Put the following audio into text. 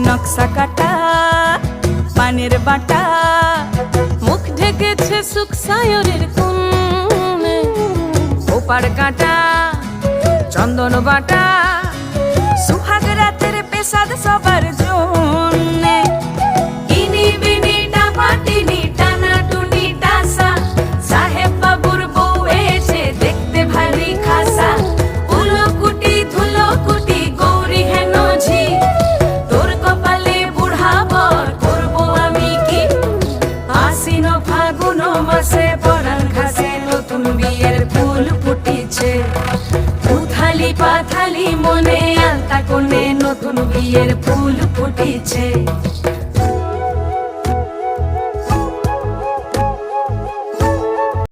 নকশা কাটা পানের বাটা, মুখ ঢেকেছে সুখ সায়রের কোণে, ওপার কাটা চন্দন বাটা, সুহাগ রাতের পেশাদ সবার জন্যে। ইনি বিনি টাপাটিনি টানা টুনি টাসা, সাহেব বাবুর বউ এসে দেখতে ভারী খাসা, উলকুটি ধুলকুটি গৌরী হেন ঝি, তোর কপালে বুড়া বর করবো আমি কি। আশ্বিন ফাগুন মাসে পরাণ ঘাসে নতুন বিয়ের ফুল ফুটিছে, উথালি পাথালি মনে আলতা কোণে নতুন বিয়ের ফুল ফুটিছে।